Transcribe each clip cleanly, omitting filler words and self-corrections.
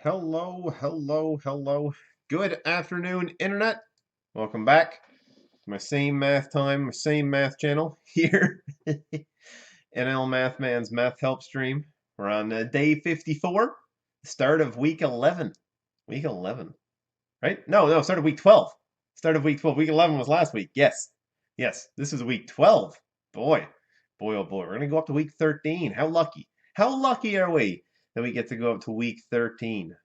Hello, hello, hello. Good afternoon, Internet. Welcome back to my same math time, my same math channel here. NL Math Man's Math Help Stream. We're on day 54, start of week 11. Week 11, right? No, start of week 12. Start of week 12. Week 11 was last week. Yes, yes, this is week 12. Boy, boy, oh boy. We're going to go up to week 13. How lucky. How lucky are we that we get to go up to week 13?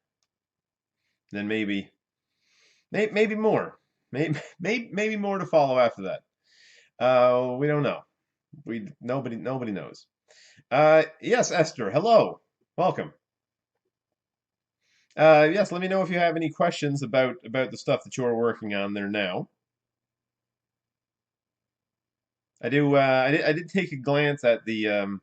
Then maybe more. Maybe more to follow after that. We don't know. Nobody knows. Yes, Esther. Hello. Welcome. Yes, let me know if you have any questions about the stuff that you're working on there now. I do. I did take a glance at the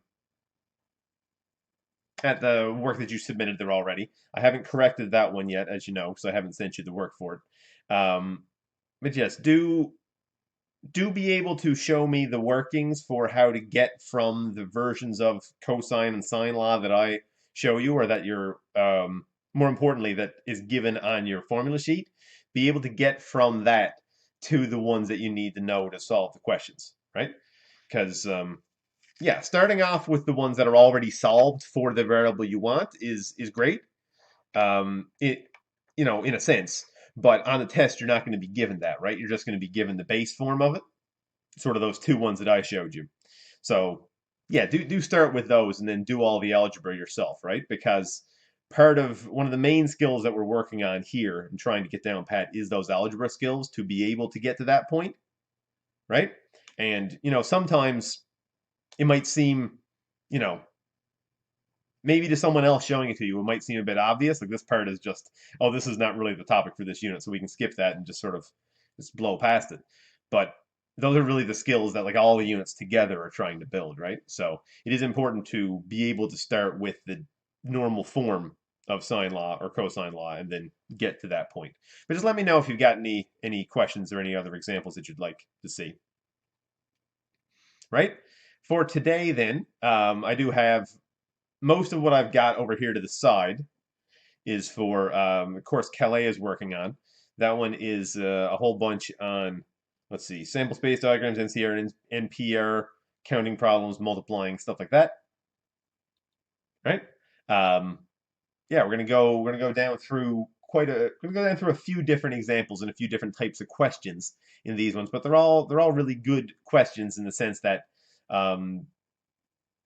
work that you submitted there already. I haven't corrected that one yet, as you know, because I haven't sent you the work for it. But yes, do be able to show me the workings for how to get from the versions of cosine and sine law that I show you, or that you're, more importantly, that is given on your formula sheet. Be able to get from that to the ones that you need to know to solve the questions, right? Because, yeah, starting off with the ones that are already solved for the variable you want is great. It, in a sense, but on the test you're not going to be given that, right? You're just going to be given the base form of it, sort of those two ones that I showed you. So yeah, do start with those and then do all the algebra yourself, right? Because part of one of the main skills that we're working on here and trying to get down pat is those algebra skills to be able to get to that point, right? And sometimes it might seem, you know, maybe to someone else showing it to you, it might seem a bit obvious. Like this part is just, oh, this is not really the topic for this unit, so we can skip that and just sort of just blow past it. But those are really the skills that like all the units together are trying to build, right? So it is important to be able to start with the normal form of sine law or cosine law and then get to that point. But just let me know if you've got any questions or any other examples that you'd like to see. Right? For today, then, I do have most of what I've got over here to the side is for the course Calais is working on. That one is a whole bunch on, let's see, sample space diagrams, NCR, NPR, counting problems, multiplying, stuff like that. Right? Um, yeah, we're gonna go down through a few different examples and a few different types of questions in these ones, but they're all really good questions in the sense that um,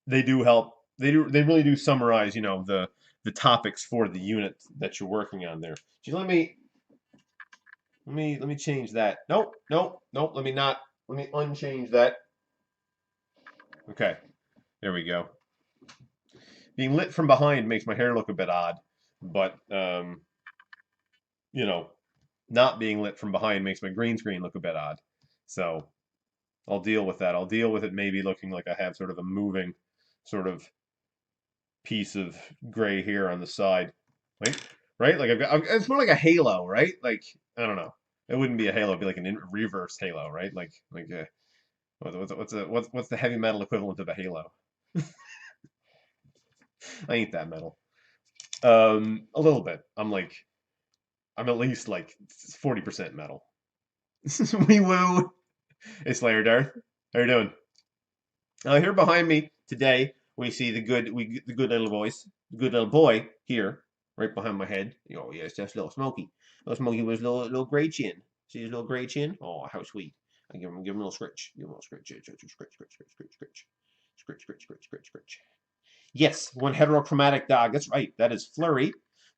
they do help. They really do summarize, the topics for the unit that you're working on there. Just let me change that. Nope, nope, nope. Let me not. Let me unchange that. Okay, there we go. Being lit from behind makes my hair look a bit odd, but you know, not being lit from behind makes my green screen look a bit odd. So I'll deal with that. I'll deal with it maybe looking like I have sort of a moving sort of piece of gray here on the side. Right? Right? Like it's more like a halo, right? Like, I don't know. It wouldn't be a halo, it'd be like an reverse halo, right? What's the heavy metal equivalent of a halo? I ain't that metal. A little bit. I'm at least like 40% metal. Wee woo. Hey Slayer Darth. How you doing? Here behind me today we see the good little the good little boy here, right behind my head. Oh yes, that's little Smokey. Little Smokey was little gray chin. See his little gray chin? Oh, how sweet! I give him a little scritch. Give him a little scritch, scritch, scritch, scritch, scritch, scritch, scritch, scritch, scritch, scritch, scritch, scritch. Yes, one heterochromatic dog. That's right. That is Flurry.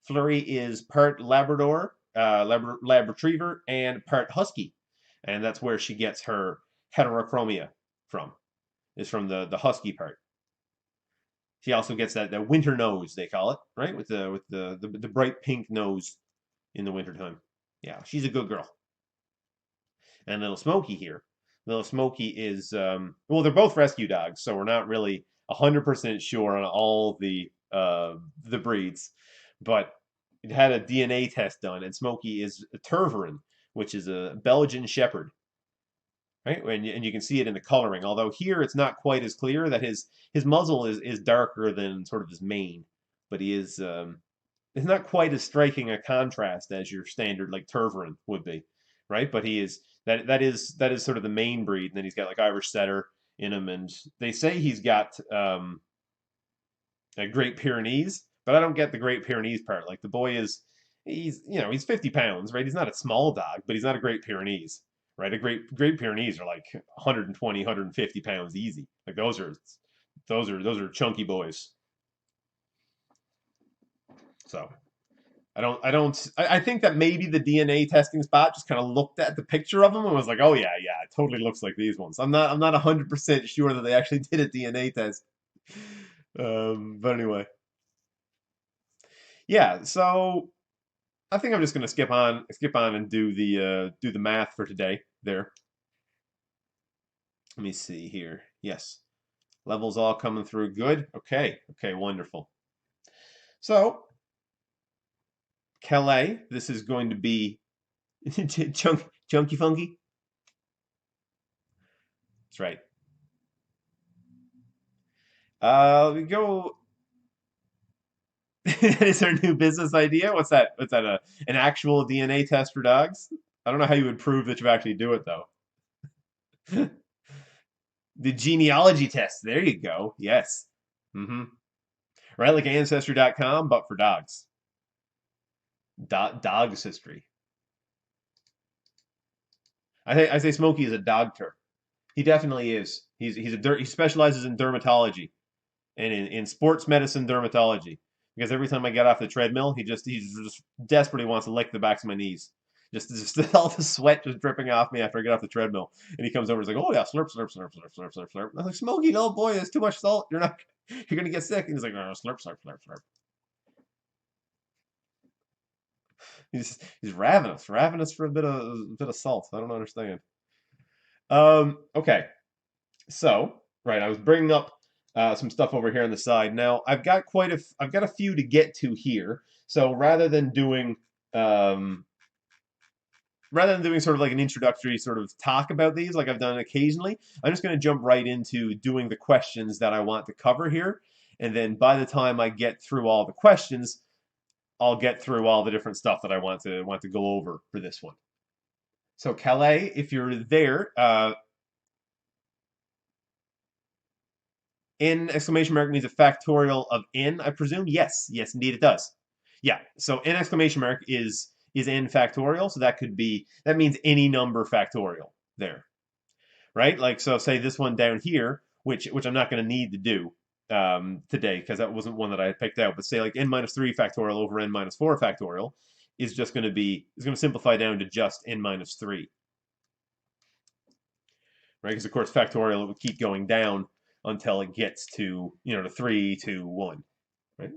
Flurry is part Labrador, Lab Retriever, and part Husky, and that's where she gets her heterochromia from. Is from the husky part. She also gets that winter nose, they call it, right? With the bright pink nose in the wintertime. Yeah, she's a good girl. And little Smokey here. Little Smokey is well, they're both rescue dogs, so we're not really 100% sure on all the breeds, but it had a DNA test done, and Smokey is a Tervuren, which is a Belgian Shepherd, right? And you can see it in the coloring. Although here it's not quite as clear that his muzzle is darker than sort of his mane, but he is. it's not quite as striking a contrast as your standard like Terverin would be, right? But he is that is sort of the main breed, and then he's got like Irish Setter in him, and they say he's got a Great Pyrenees, but I don't get the Great Pyrenees part. Like the boy is, he's 50 pounds, right? He's not a small dog, but he's not a Great Pyrenees, right? A Great Pyrenees are like 120, 150 pounds easy. Like those are chunky boys. So I think that maybe the DNA testing spot just kind of looked at the picture of them and was like, oh yeah, yeah, it totally looks like these ones. I'm not 100% sure that they actually did a DNA test. But anyway, yeah. So I think I'm just gonna skip on and do the math for today. There. Let me see here. Yes, levels all coming through good. Okay, okay, wonderful. So Calais, this is going to be chunky funky. That's right. We go. That is our new business idea. What's that? What's that? An actual DNA test for dogs? I don't know how you would prove that you actually do it though. The genealogy test. There you go. Yes. Mm-hmm. Right, like Ancestry.com, but for dogs. Dog's history. I say Smokey is a dogter. He definitely is. He specializes in dermatology and in sports medicine dermatology. Because every time I get off the treadmill, he just desperately wants to lick the backs of my knees. Just all the sweat just dripping off me after I get off the treadmill. And he comes over and he's like, "Oh yeah, slurp, slurp, slurp, slurp, slurp, slurp, slurp." I'm like, "Smokey, no boy, there's too much salt. You're gonna get sick." And he's like, "No, slurp, slurp, slurp, slurp." He's ravenous for a bit of salt. I don't understand. Okay, so right, I was bringing up some stuff over here on the side. Now I've got a few to get to here. So rather than doing sort of like an introductory sort of talk about these, like I've done occasionally, I'm just going to jump right into doing the questions that I want to cover here. And then by the time I get through all the questions, I'll get through all the different stuff that I want to go over for this one. So Calais, if you're there, n exclamation mark means a factorial of n, I presume. Yes, yes, indeed it does. Yeah. So n exclamation mark is n factorial. So that means any number factorial there, right? Like so, say this one down here, which I'm not going to need to do today because that wasn't one that I had picked out. But say like n minus 3 factorial over n minus 4 factorial is going to simplify down to just n minus 3, right? Because of course factorial it would keep going down until it gets to 3 to 1, right?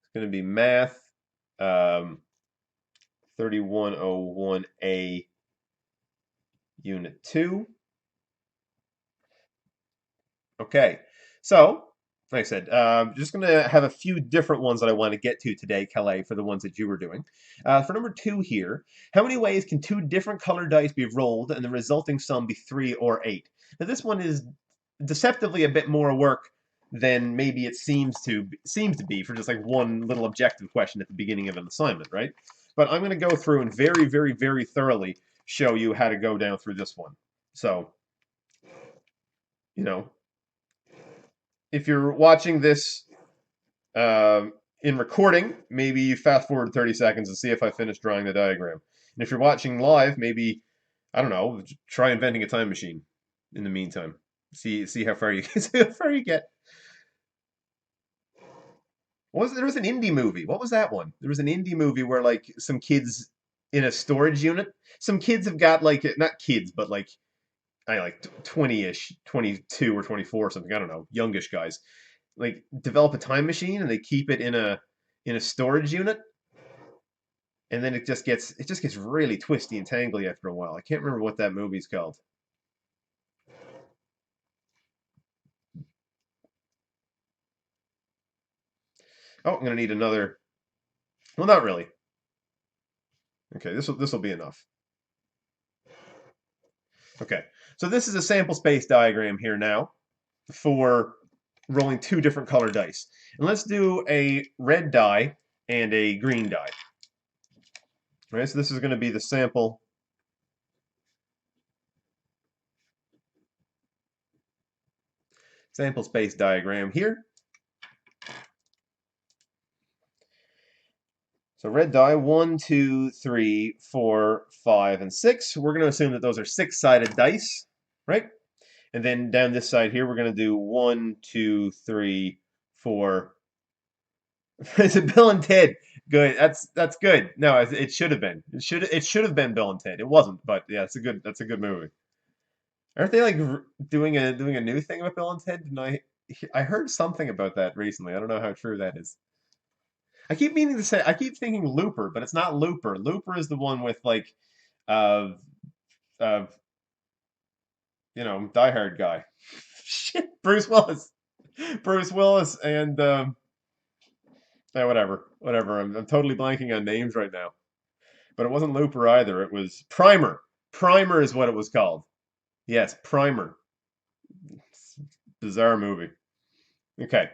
It's going to be math 3101A unit 2. Okay, so like I said, just going to have a few different ones that I want to get to today, Calais, for the ones that you were doing. For number 2 here, how many ways can 2 different colored dice be rolled and the resulting sum be 3 or 8? Now this one is deceptively a bit more work than maybe it seems to be for just like one little objective question at the beginning of an assignment, right? But I'm going to go through and very, very, very thoroughly show you how to go down through this one. So, you know, if you're watching this in recording, maybe you fast forward 30 seconds and see if I finish drawing the diagram. And if you're watching live, maybe, I don't know, try inventing a time machine in the meantime. See how far you see how far you get. There was an indie movie? What was that one? There was an indie movie where like some kids in a storage unit. Some kids have got like not kids, but like I like 20-ish, 22 or 24 or something. I don't know, youngish guys. Like develop a time machine and they keep it in a storage unit, and then it just gets really twisty and tangly after a while. I can't remember what that movie's called. Oh, I'm gonna need another. Well, not really. Okay, this will be enough. Okay, so this is a sample space diagram here now for rolling two different color dice. And let's do a red die and a green die. All right, so this is going to be the sample space diagram here. So red die, 1, 2, 3, 4, 5, and 6. We're going to assume that those are six-sided dice, right? And then down this side here, we're going to do 1, 2, 3, 4. Is it Bill and Ted? Good. That's good. No, it should have been. It should have been Bill and Ted. It wasn't, but yeah, that's a good movie. Aren't they like doing a new thing with Bill and Ted? Didn't I heard something about that recently. I don't know how true that is. I keep meaning to say I keep thinking Looper, but it's not Looper. Looper is the one with like uh uh Die Hard guy. Shit, Bruce Willis. Bruce Willis and yeah, whatever. I'm totally blanking on names right now. But it wasn't Looper either. It was Primer. Primer is what it was called. Yes, Primer. Bizarre movie. Okay.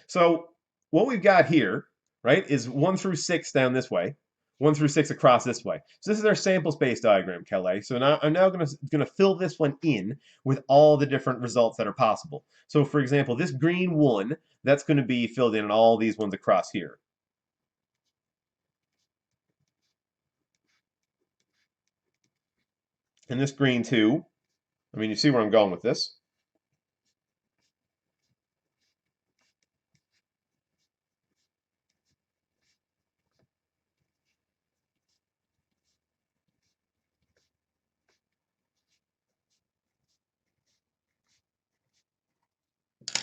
So what we've got here, right, is 1 through 6 down this way, 1 through 6 across this way. So this is our sample space diagram, Kelly. So now I'm now gonna fill this one in with all the different results that are possible. So for example, this green one, that's going to be filled in all these ones across here. And this green two, I mean, you see where I'm going with this.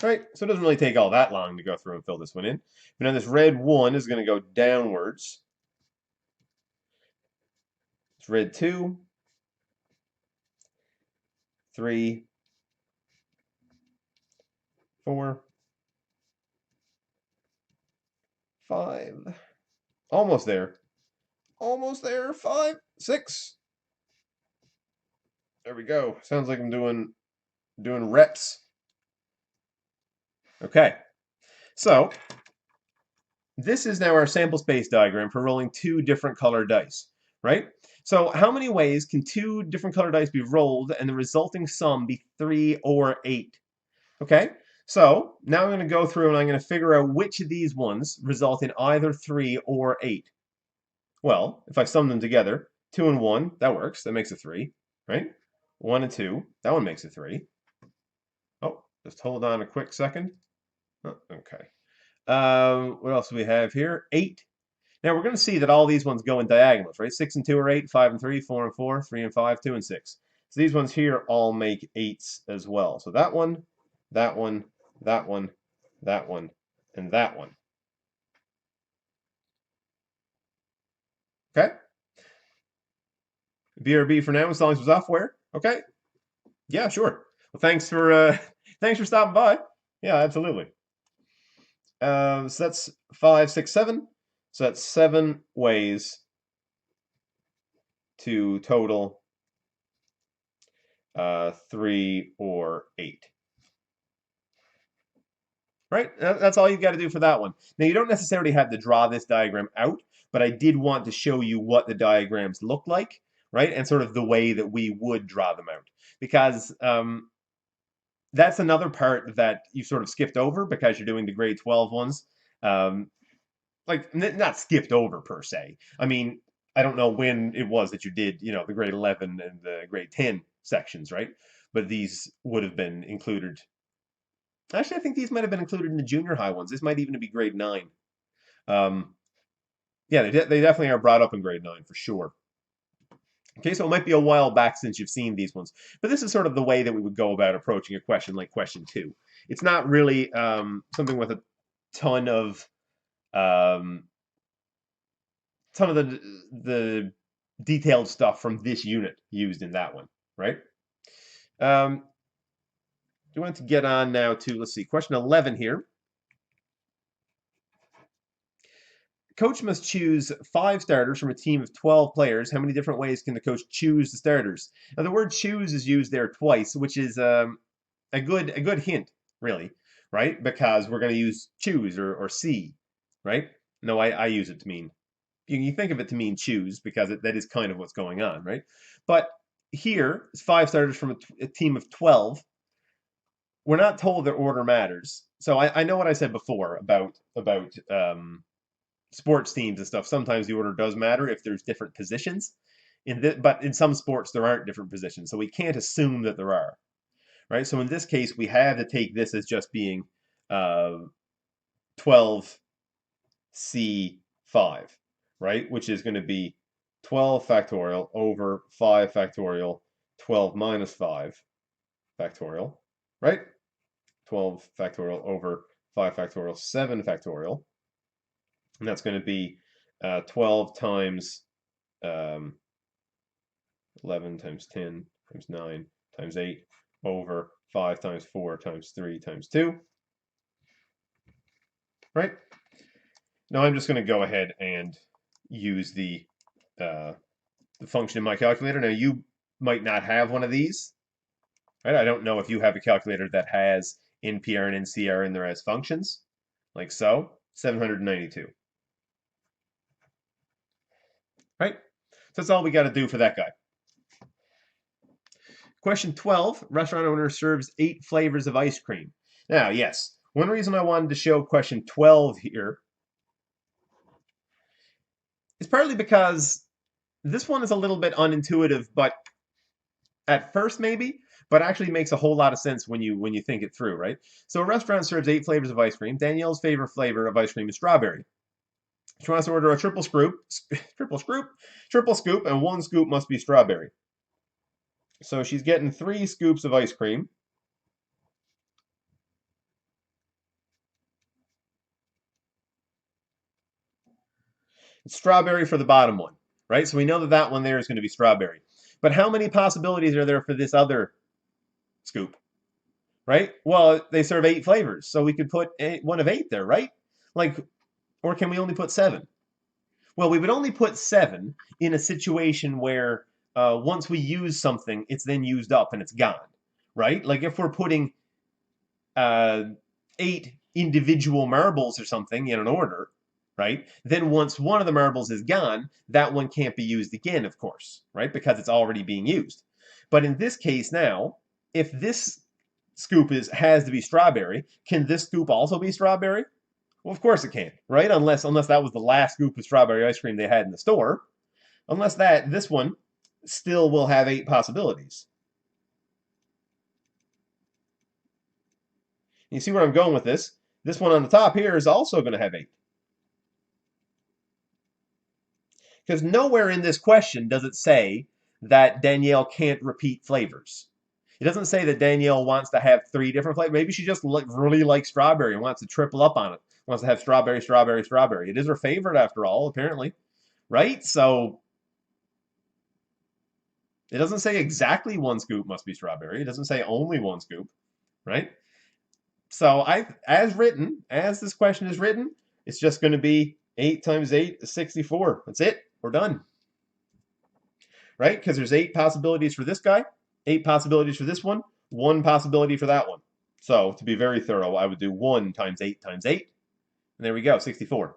Right, so it doesn't really take all that long to go through and fill this one in. But now this red one is going to go downwards. It's red 2, 3, 4, 5. Almost there. Almost there. 5, 6. There we go. Sounds like I'm doing reps. Okay. So this is now our sample space diagram for rolling two different color dice, right? So how many ways can two different color dice be rolled and the resulting sum be 3 or 8? Okay, so now I'm going to go through and I'm going to figure out which of these ones result in either 3 or 8. Well, if I sum them together, 2 and 1, that works. That makes a 3, right? 1 and 2, that one makes a 3. Oh, just hold on a quick second. Oh, okay. What else do we have here? 8. Now we're going to see that all these ones go in diagonals, right? 6 and 2 are 8, 5 and 3, 4 and 4, 3 and 5, 2 and 6. So these ones here all make 8s as well. So that one, that one, that one, that one, and that one. Okay? BRB for now, as long as it's software. Okay? Yeah, sure. Well, thanks for stopping by. Yeah, absolutely. So that's 5, 6, 7. So that's 7 ways to total 3 or 8. Right? That's all you've got to do for that one. Now, you don't necessarily have to draw this diagram out, but I did want to show you what the diagrams look like, right? And sort of the way that we would draw them out. Because that's another part that you sort of skipped over because you're doing the grade 12 ones. Like, not skipped over per se. I mean, I don't know when it was that you did, the grade 11 and the grade 10 sections, right? But these would have been included. Actually, I think these might have been included in the junior high ones. This might even be grade 9. Yeah, they definitely are brought up in grade 9 for sure. Okay, so it might be a while back since you've seen these ones, but this is sort of the way that we would go about approaching a question like question 2. It's not really something with a ton of the detailed stuff from this unit used in that one, right? You want to get on now to, let's see, question 11 here. Coach must choose 5 starters from a team of 12 players. How many different ways can the coach choose the starters? Now, the word choose is used there twice, which is a good hint, really, right? Because we're going to use choose or see, right? No, I use it to mean, you think of it to mean choose because that is kind of what's going on, right? But here, it's 5 starters from a team of 12. We're not told their order matters. So I know what I said before about sports teams and stuff. Sometimes the order does matter if there's different positions. But in some sports there aren't different positions, so we can't assume that there are, right? So in this case, we have to take this as just being uh, 12c5, right? Which is going to be 12 factorial over 5 factorial, 12 minus 5 factorial, right? 12 factorial over 5 factorial, 7 factorial. And that's going to be 12 times 11 times 10 times 9 times 8 over 5 times 4 times 3 times 2, right? Now I'm just going to go ahead and use the function in my calculator. Now you might not have one of these, right? I don't know if you have a calculator that has NPR and NCR in there as functions, like so. 792, right? So that's all we got to do for that guy. Question 12, restaurant owner serves 8 flavors of ice cream. Now, yes, one reason I wanted to show question 12 here is partly because this one is a little bit unintuitive, but at first maybe, but actually makes a whole lot of sense when you think it through, right? So a restaurant serves 8 flavors of ice cream. Danielle's favorite flavor of ice cream is strawberry. She wants to order a triple scoop, and 1 scoop must be strawberry. So she's getting 3 scoops of ice cream. It's strawberry for the bottom one, right? So we know that that one there is going to be strawberry. But how many possibilities are there for this other scoop, right? Well, they serve 8 flavors, so we could put one of 8 there, right? Like, or can we only put 7? Well, we would only put 7 in a situation where once we use something, it's then used up and it's gone, right? Like if we're putting uh, 8 individual marbles or something in an order, right? Then once one of the marbles is gone, that one can't be used again, of course, right? Because it's already being used. But in this case now, if this scoop has to be strawberry, can this scoop also be strawberry? Well, of course it can, right? Unless that was the last scoop of strawberry ice cream they had in the store. Unless that, this one still will have 8 possibilities. You see where I'm going with this? This one on the top here is also going to have 8. Because nowhere in this question does it say that Danielle can't repeat flavors. It doesn't say that Danielle wants to have 3 different flavors. Maybe she just really likes strawberry and wants to triple up on it. Wants to have strawberry, strawberry, strawberry. It is her favorite after all, apparently. Right? So it doesn't say exactly 1 scoop must be strawberry. It doesn't say only 1 scoop. Right? So as written, as this question is written, it's just going to be 8 times 8 is 64. That's it. We're done. Right? Because there's 8 possibilities for this guy, 8 possibilities for this one, 1 possibility for that one. So to be very thorough, I would do 1 times 8 times 8. And there we go, 64.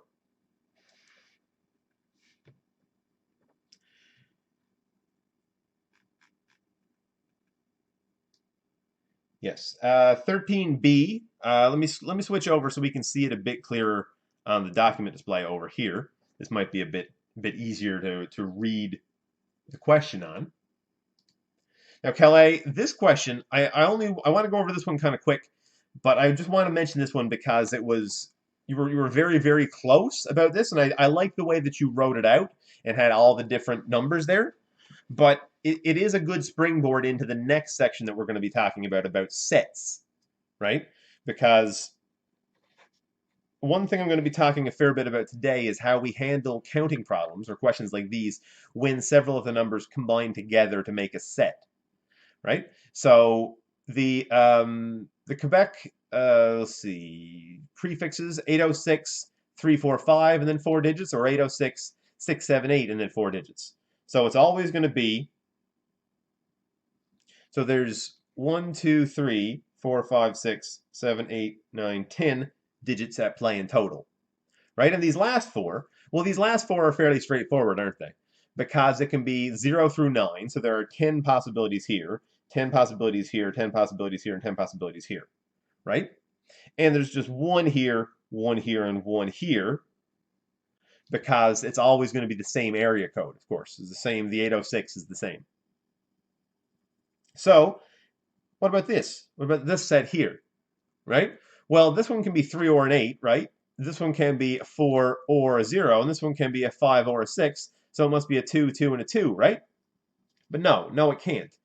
Yes. 13b. Let me switch over so we can see it a bit clearer on the document display over here. This might be a bit easier to read the question on. Now, Calais, this question, I want to go over this one kind of quick, but I just want to mention this one because you were very, very close about this, and I like the way that you wrote it out and had all the different numbers there. But it is a good springboard into the next section that we're going to be talking about sets, right? Because one thing I'm going to be talking a fair bit about today is how we handle counting problems or questions like these when several of the numbers combine together to make a set, right? So the Quebec, let's see, prefixes 806, 345, and then 4 digits, or 806, 678, and then 4 digits. So it's always going to be, so there's 1, 2, 3, 4, 5, 6, 7, 8, 9, 10 digits at play in total, right? And these last four, well, these last four are fairly straightforward, aren't they? Because it can be 0 through 9, so there are 10 possibilities here, 10 possibilities here, 10 possibilities here, and 10 possibilities here, right? And there's just one here, and one here, because it's always going to be the same area code, of course. It's the same, the 806 is the same. So, what about this? What about this set here, right? Well, this one can be 3 or an 8, right? This one can be a 4 or a 0, and this one can be a 5 or a 6, so it must be a 2, 2, and a 2, right? But no, it can't.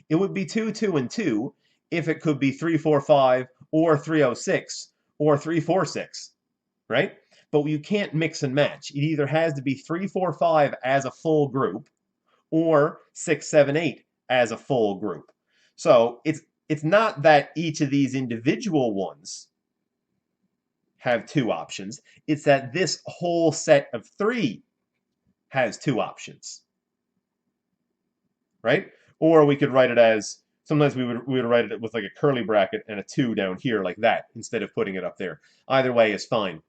It would be 2, 2, and 2 if it could be 3, 4, 5, or 306, or 3, 4, 6, right? But you can't mix and match. It either has to be 3, 4, 5 as a full group, or 6, 7, 8 as a full group. So it's not that each of these individual ones have two options. It's that this whole set of three has two options, right? Or we could write it as, sometimes we would write it with like a curly bracket and a 2 down here like that instead of putting it up there. Either way is fine.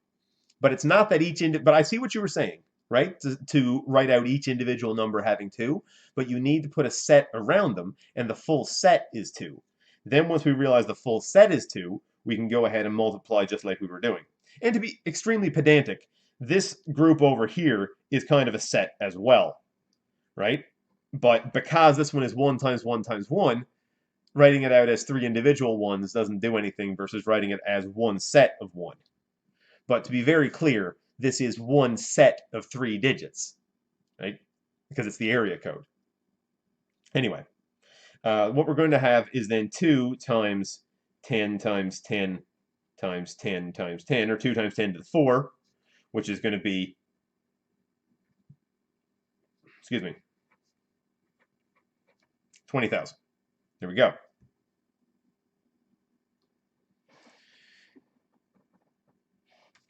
But it's not that but I see what you were saying, right? To write out each individual number having 2, but you need to put a set around them, and the full set is 2. Then once we realize the full set is 2, we can go ahead and multiply just like we were doing. And to be extremely pedantic, this group over here is kind of a set as well, right? But because this one is 1 times 1 times 1, writing it out as 3 individual ones doesn't do anything versus writing it as one set of 1. But to be very clear, this is one set of 3 digits, right? Because it's the area code. Anyway, what we're going to have is then 2 times 10 times 10 times 10 times 10, or 2 times 10 to the 4, which is going to be, excuse me, 20,000. There we go.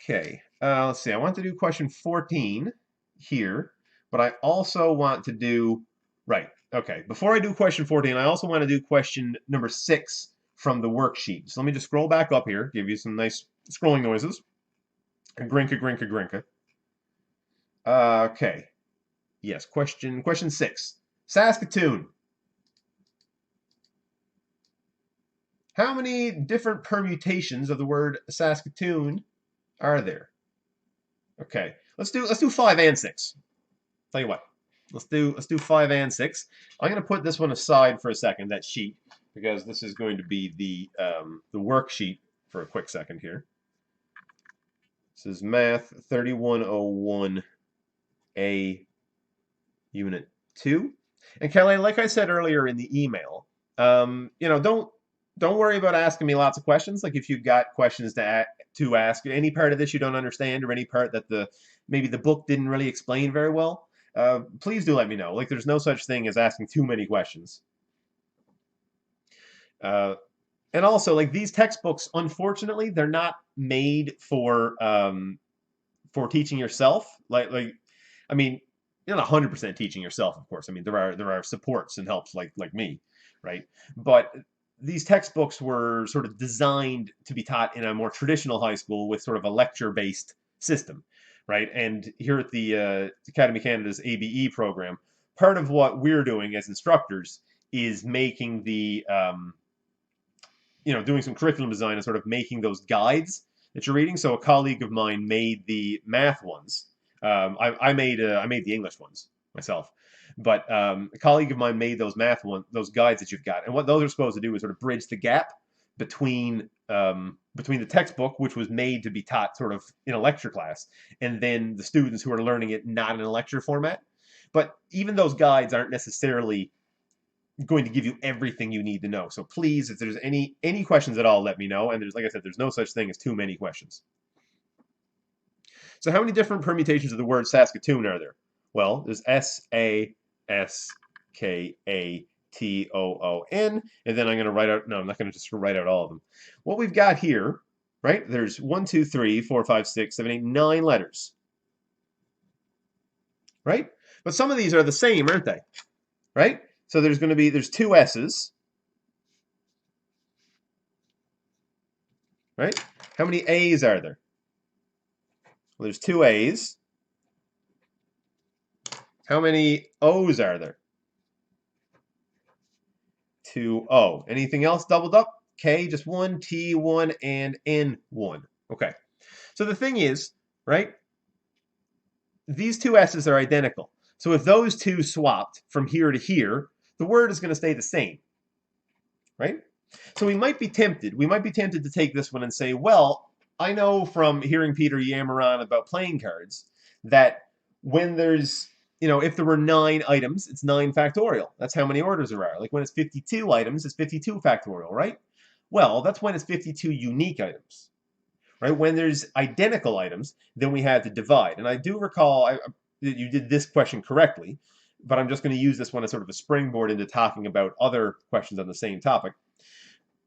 Okay, let's see. I want to do question 14 here, but I also want to do, right, okay. Before I do question 14, I also want to do question number 6 from the worksheet. So let me just scroll back up here, give you some nice scrolling noises. Grinka, grinka, grinka. Okay. Yes, question 6. Saskatoon. How many different permutations of the word Saskatoon are there? Okay, let's do 5 and 6. Tell you what, let's do 5 and 6. I'm going to put this one aside for a second, that sheet, because this is going to be the worksheet for a quick second here. This is Math 3101A Unit 2. And Kelly, like I said earlier in the email, don't worry about asking me lots of questions. Like if you've got questions to ask, any part of this you don't understand, or any part that maybe the book didn't really explain very well, please do let me know. Like there's no such thing as asking too many questions. And also, like these textbooks, unfortunately, they're not made for teaching yourself. I mean, you're not 100% teaching yourself, of course. I mean, there are supports and helps like me, right? But these textbooks were sort of designed to be taught in a more traditional high school with sort of a lecture-based system, right? And here at the Academy Canada's ABE program, part of what we're doing as instructors is making doing some curriculum design and sort of making those guides that you're reading. So a colleague of mine made the math ones. I made the English ones myself. But a colleague of mine made those those guides that you've got, and what those are supposed to do is sort of bridge the gap between the textbook, which was made to be taught sort of in a lecture class, and then the students who are learning it not in a lecture format. But even those guides aren't necessarily going to give you everything you need to know. So please, if there's any questions at all, let me know. And like I said, there's no such thing as too many questions. So how many different permutations of the word Saskatoon are there? Well, there's Saskatoon, and then I'm going to write out, no, I'm not going to just write out all of them. What we've got here, right, there's 1, 2, 3, 4, 5, 6, 7, 8, 9 letters, right? But some of these are the same, aren't they? Right? So there's 2 S's, right? How many A's are there? Well, there's two A's. How many O's are there? Two O. Anything else doubled up? K, just one, T, one, and N, one. Okay. So the thing is, right, these two S's are identical. So if those two swapped from here to here, the word is going to stay the same, right? So we might be tempted. We might be tempted to take this one and say, well, I know from hearing Peter yammer on about playing cards that when there's, if there were 9 items, it's 9 factorial. That's how many orders there are. Like when it's 52 items, it's 52 factorial, right? Well, that's when it's 52 unique items, right? When there's identical items, then we have to divide. And I do recall that you did this question correctly, but I'm just going to use this one as sort of a springboard into talking about other questions on the same topic.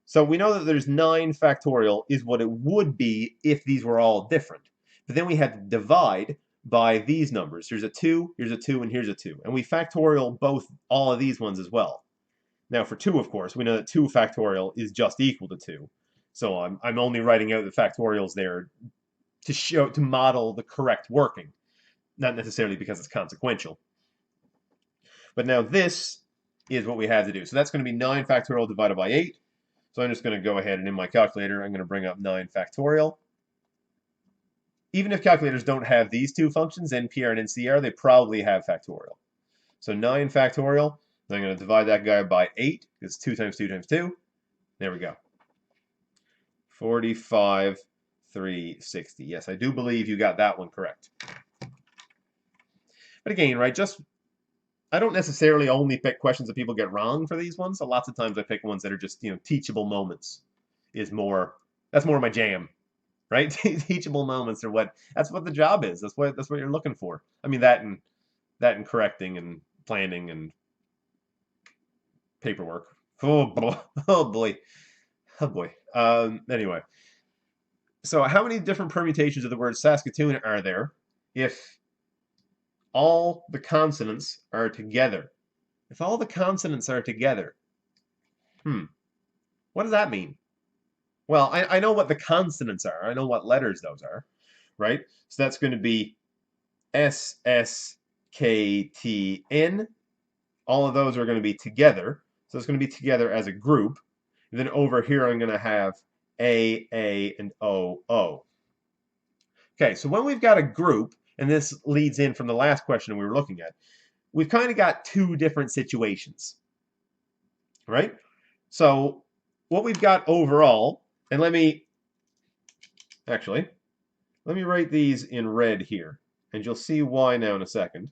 So we know that there's 9 factorial is what it would be if these were all different. But then we had to divide by these numbers. Here's a 2, here's a 2, and here's a 2. And we factorial all of these ones as well. Now for 2, of course, we know that 2 factorial is just equal to 2. So I'm only writing out the factorials there to model the correct working, not necessarily because it's consequential. But now this is what we have to do. So that's going to be 9 factorial divided by 8. So I'm just going to go ahead and in my calculator, I'm going to bring up 9 factorial. Even if calculators don't have these two functions, NPR and NCR, they probably have factorial. So 9 factorial, then I'm going to divide that guy by 8, because 2 times 2 times 2. There we go. 45,360. Yes, I do believe you got that one correct. But again, right, I don't necessarily only pick questions that people get wrong for these ones. So lots of times I pick ones that are just, teachable moments that's more my jam, right? Teachable moments are that's what the job is. That's what you're looking for. I mean, that and correcting and planning and paperwork. Oh boy. Oh boy. Oh boy. Anyway. So how many different permutations of the word Saskatoon are there if all the consonants are together? If all the consonants are together, what does that mean? Well, I know what the consonants are. I know what letters those are, right? So that's going to be S, S, K, T, N. All of those are going to be together. So it's going to be together as a group. And then over here, I'm going to have A, and O, O. Okay, so when we've got a group, and this leads in from the last question we were looking at, we've kind of got 2 different situations, right? So what we've got overall, and let me write these in red here, and you'll see why now in a second.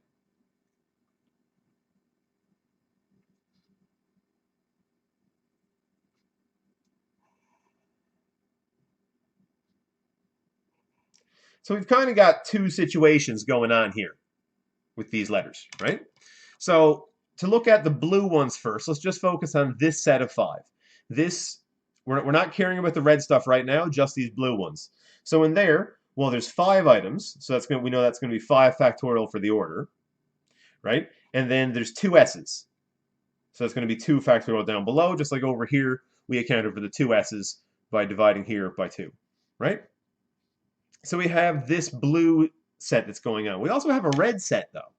So we've kind of got 2 situations going on here with these letters, right? So to look at the blue ones first, let's just focus on this set of 5. We're not caring about the red stuff right now, just these blue ones. So in there, well, there's 5 items, so we know that's going to be 5 factorial for the order, right? And then there's 2 S's. So it's going to be 2 factorial down below, just like over here, we accounted for the 2 S's by dividing here by 2, right? So we have this blue set that's going on. We also have a red set, though.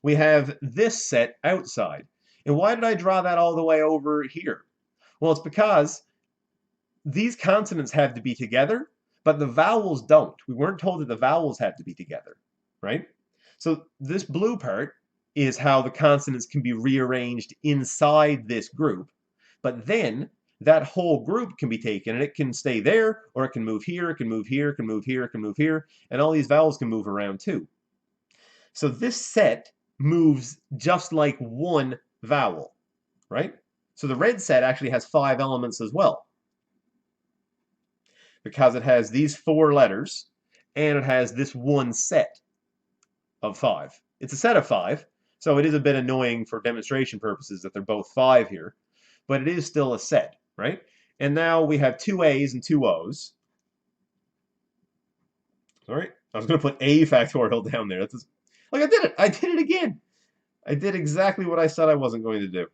We have this set outside. And why did I draw that all the way over here? Well, it's because these consonants have to be together, but the vowels don't. We weren't told that the vowels have to be together, right? So this blue part is how the consonants can be rearranged inside this group, but then that whole group can be taken and it can stay there, or it can move here, it can move here, it can move here, it can move here, and all these vowels can move around too. So this set moves just like one vowel, right? So the red set actually has 5 elements as well, because it has these 4 letters and it has this one set of 5. It's a set of 5, so it is a bit annoying for demonstration purposes that they're both 5 here, but it is still a set, right? And now we have 2 A's and 2 O's. Sorry, I was going to put A factorial down there. Like I did it. I did it again. I did exactly what I said I wasn't going to do.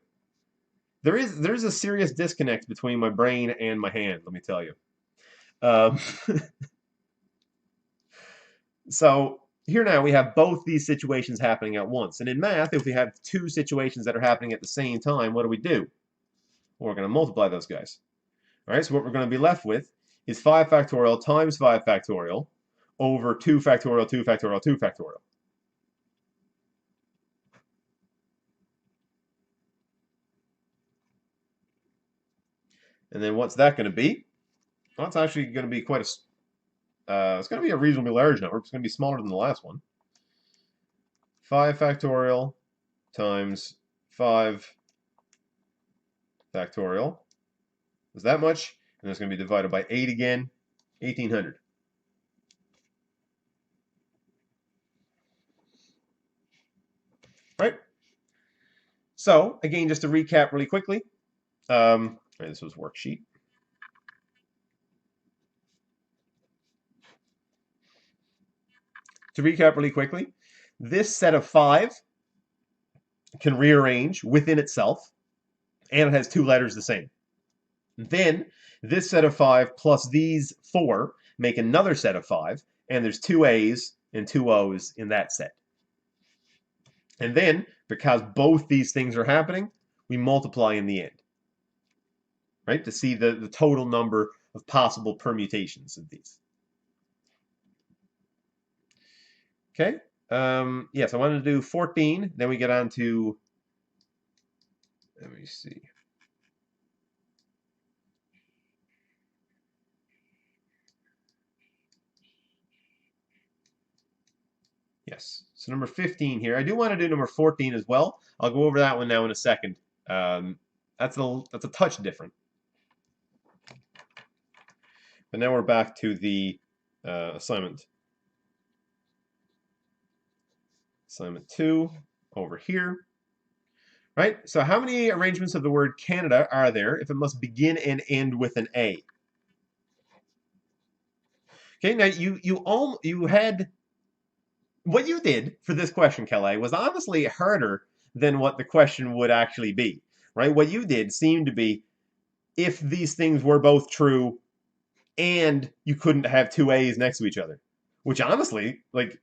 There's a serious disconnect between my brain and my hand, let me tell you. Um, so here now we have both these situations happening at once. And in math, if we have two situations that are happening at the same time, what do? Well, we're going to multiply those guys. All right, so what we're going to be left with is 5 factorial times 5 factorial over 2 factorial, 2 factorial, 2 factorial. And then what's that going to be? Well, it's actually going to be quite it's going to be a reasonably large number. It's going to be smaller than the last one. 5 factorial times 5 factorial is that much, and it's going to be divided by 8 again, 1800. Right? So, again, just to recap really quickly, this was worksheet. To recap really quickly, this set of 5 can rearrange within itself, and it has 2 letters the same. Then this set of 5 plus these 4 make another set of 5, and there's 2 A's and 2 O's in that set. And then, because both these things are happening, we multiply in the end, right, to see the total number of possible permutations of these. Okay, yes, I wanted to do 14, then we get on to, let me see. Yes, so number 15 here. I do want to do number 14 as well. I'll go over that one now in a second. That's a touch different. But now we're back to the assignment. Assignment 2 over here. Right? So how many arrangements of the word Canada are there if it must begin and end with an A? Okay, now you had what you did for this question, Kelly, was honestly harder than what the question would actually be. Right? What you did seemed to be if these things were both true and you couldn't have 2 A's next to each other. Which honestly, like,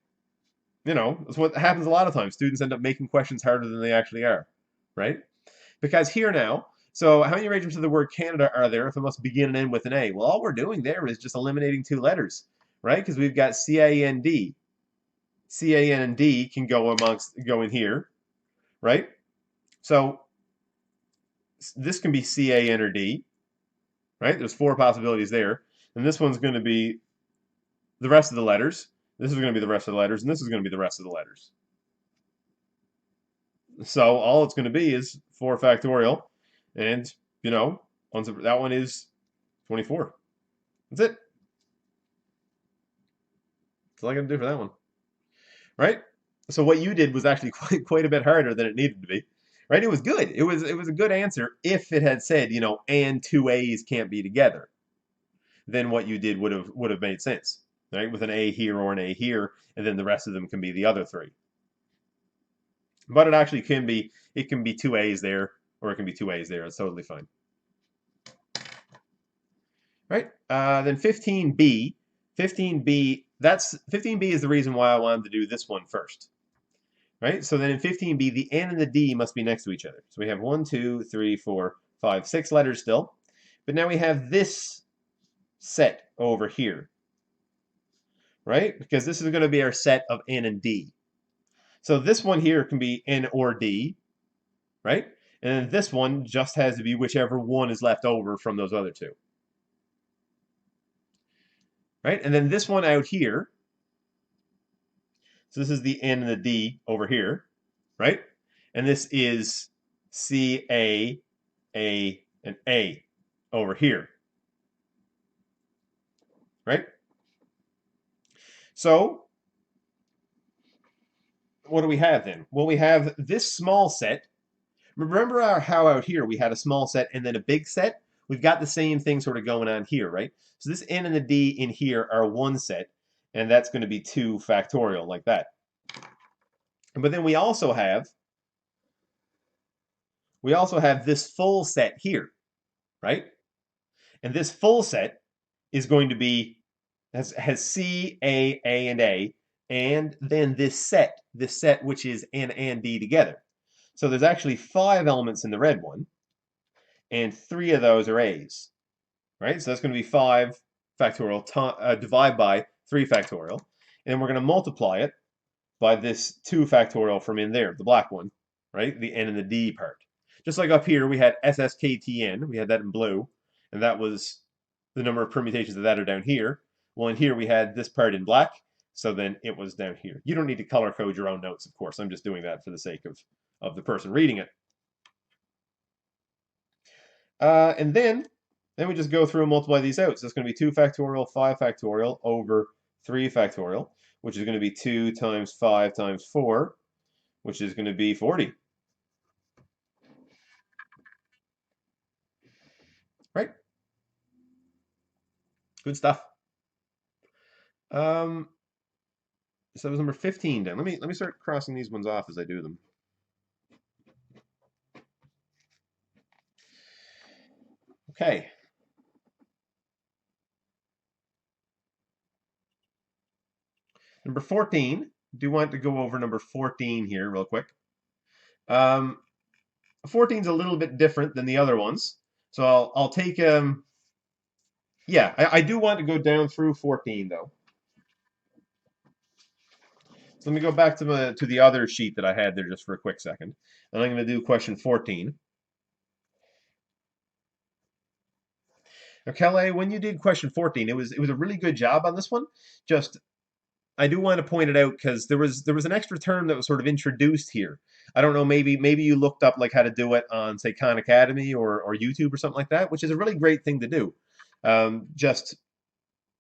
that's what happens a lot of times. Students end up making questions harder than they actually are. Right? Because here now, so how many arrangements of the word Canada are there if it must begin and end with an A? Well, all we're doing there is just eliminating 2 letters, right? Because we've got C-A-N-D. C-A-N and D can go in here, right? So this can be C-A-N or D, right? There's 4 possibilities there. And this one's going to be the rest of the letters. This is going to be the rest of the letters, and this is going to be the rest of the letters. So all it's going to be is 4 factorial, and, that one is 24. That's it. That's all I got to do for that one. Right? So what you did was actually quite a bit harder than it needed to be. Right? It was good. It was a good answer if it had said, and 2 A's can't be together. Then what you did would have made sense. Right? With an A here or an A here, and then the rest of them can be the other 3. But it actually can be 2 A's there, or it can be 2 A's there. It's totally fine. Right? Then 15B. 15B is the reason why I wanted to do this one first. Right? So then in 15B, the N and the D must be next to each other. So we have 1, 2, 3, 4, 5, 6 letters still. But now we have this set over here. Right? Because this is going to be our set of N and D. So this one here can be N or D. Right? And then this one just has to be whichever one is left over from those other 2. Right? And then this one out here, so this is the N and the D over here, right? And this is C, A, and A over here, right? So what do we have then? Well, we have this small set. Remember how out here we had a small set and then a big set? We've got the same thing sort of going on here, right? So this N and the D in here are one set, and that's going to be 2 factorial, like that. But then we also have this full set here, right? And this full set is going to be has C, A, and then this set which is N and D together. So there's actually 5 elements in the red one, and 3 of those are A's, right? So that's going to be 5 factorial divide by 3 factorial, and we're going to multiply it by this 2 factorial from in there, the black one, right? The N and the D part. Just like up here, we had SSKTN, we had that in blue, and that was the number of permutations of that are down here. Well, in here we had this part in black, so then it was down here. You don't need to color code your own notes, of course. I'm just doing that for the sake of the person reading it. And then we just go through and multiply these out. So it's going to be 2 factorial, 5 factorial over 3 factorial, which is going to be 2 times 5 times 4, which is going to be 40. Right? Good stuff. So that was number 15 then. Let me start crossing these ones off as I do them. Okay. Number 14. Do want to go over number 14 here real quick. 14 is a little bit different than the other ones. So I'll take yeah, I do want to go down through 14 though. So let me go back to the other sheet that I had there just for a quick second. And I'm going to do question 14. Now, Kelly, when you did question 14, it was a really good job on this one. Just I do want to point it out because there was an extra term that was sort of introduced here. I don't know, maybe you looked up like how to do it on say Khan Academy or YouTube or something like that, which is a really great thing to do. Just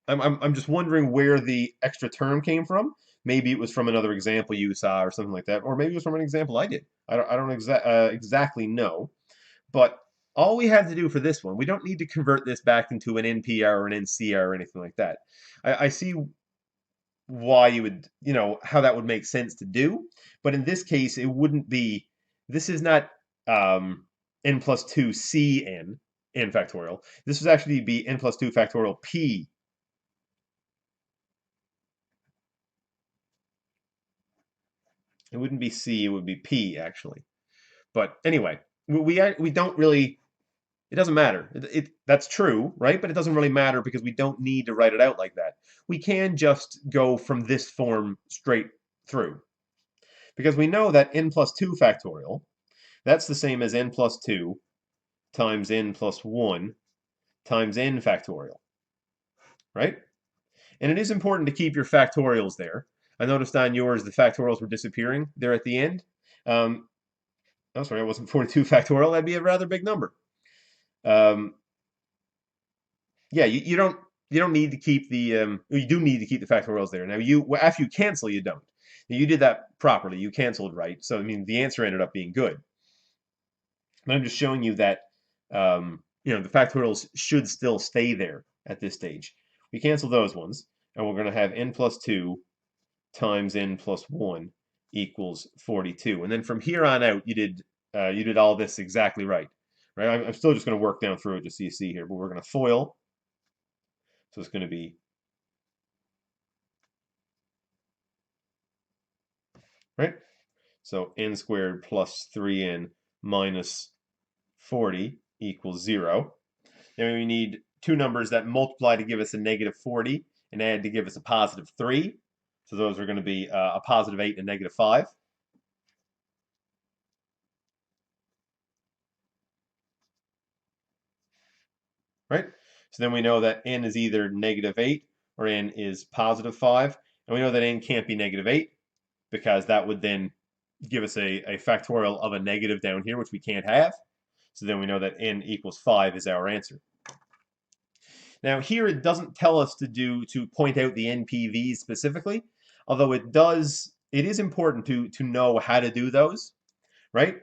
I'm just wondering where the extra term came from. Maybe it was from another example you saw or something like that, or maybe it was from an example I did. I don't exactly know, but all we had to do for this one, we don't need to convert this back into an NPR or an NCR or anything like that. I see why you would, how that would make sense to do, but in this case, it wouldn't be. This is not n plus 2 Cn n factorial. This would actually be n plus 2 factorial p. It wouldn't be C, it would be P actually. But anyway, we don't really. It doesn't matter. That's true, right? But it doesn't really matter because we don't need to write it out like that. We can just go from this form straight through because we know that n plus 2 factorial, that's the same as n plus 2 times n plus 1 times n factorial, right? And it is important to keep your factorials there. I noticed on yours the factorials were disappearing there at the end. Oh, sorry, it wasn't 42 factorial. That'd be a rather big number. Yeah, you don't need to keep the you do need to keep the factorials there. Now after you cancel, you don't. Now, you did that properly. You canceled right, so I mean the answer ended up being good. But I'm just showing you that the factorials should still stay there at this stage. We cancel those ones, and we're going to have n plus 2 times n plus 1 equals 42. And then from here on out, you did all this exactly right. Right? I'm still just going to work down through it just so you see here, but we're going to FOIL. So it's going to be right. So n squared plus 3n minus 40 equals 0. Then we need two numbers that multiply to give us a negative 40 and add to give us a positive 3. So those are going to be a positive 8 and a negative 5. Right? So then we know that n is either negative 8 or n is positive 5. And we know that n can't be negative 8 because that would then give us a factorial of a negative down here, which we can't have. So then we know that n equals 5 is our answer. Now here it doesn't tell us to point out the NPVs specifically, although it is important to know how to do those, right?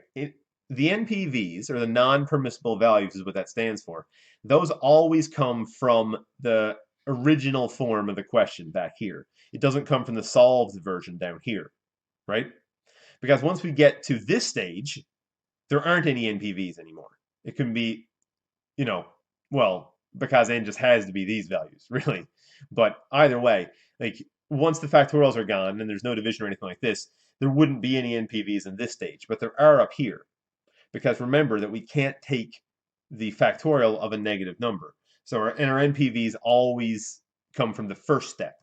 The NPVs, or the non-permissible values is what that stands for. Those always come from the original form of the question back here. It doesn't come from the solved version down here, right? Because once we get to this stage, there aren't any NPVs anymore. It can be, well, because n just has to be these values, really. But either way, like once the factorials are gone and there's no division or anything like this, there wouldn't be any NPVs in this stage, but there are up here. Because remember that we can't take the factorial of a negative number. So our NPVs always come from the first step.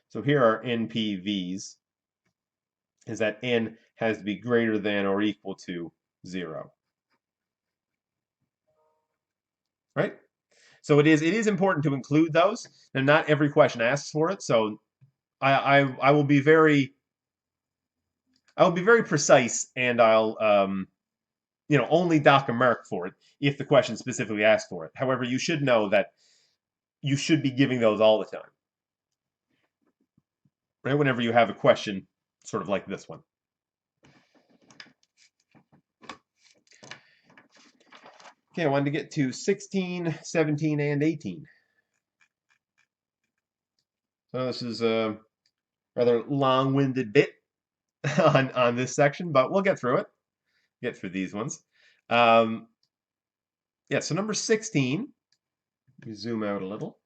So here our NPVs is that n has to be greater than or equal to 0. Right? So it is important to include those, and not every question asks for it. So I will be very precise, and I'll only dock a mark for it if the question specifically asks for it. However, you should know that you should be giving those all the time, right? Whenever you have a question sort of like this one. Okay, I wanted to get to 16, 17, and 18. So this is a rather long-winded bit on this section, but we'll get through it. Get through these ones. Yeah, so number 16, let me zoom out a little.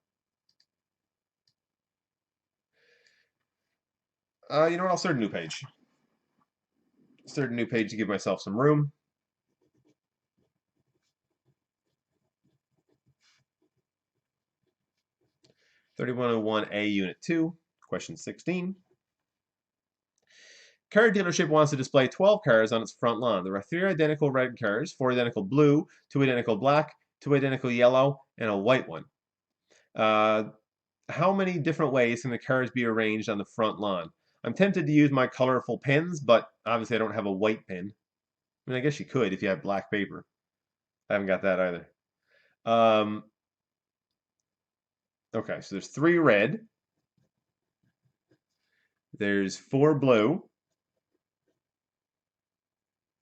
You know what, I'll start a new page. Start a new page to give myself some room. (3101A) Unit 2, question 16. Car dealership wants to display 12 cars on its front lawn. There are 3 identical red cars, 4 identical blue, 2 identical black, 2 identical yellow, and a white one. How many different ways can the cars be arranged on the front lawn? I'm tempted to use my colorful pens, but obviously I don't have a white pen. I mean, I guess you could if you have black paper. I haven't got that either. Okay, so there's 3 red. There's 4 blue.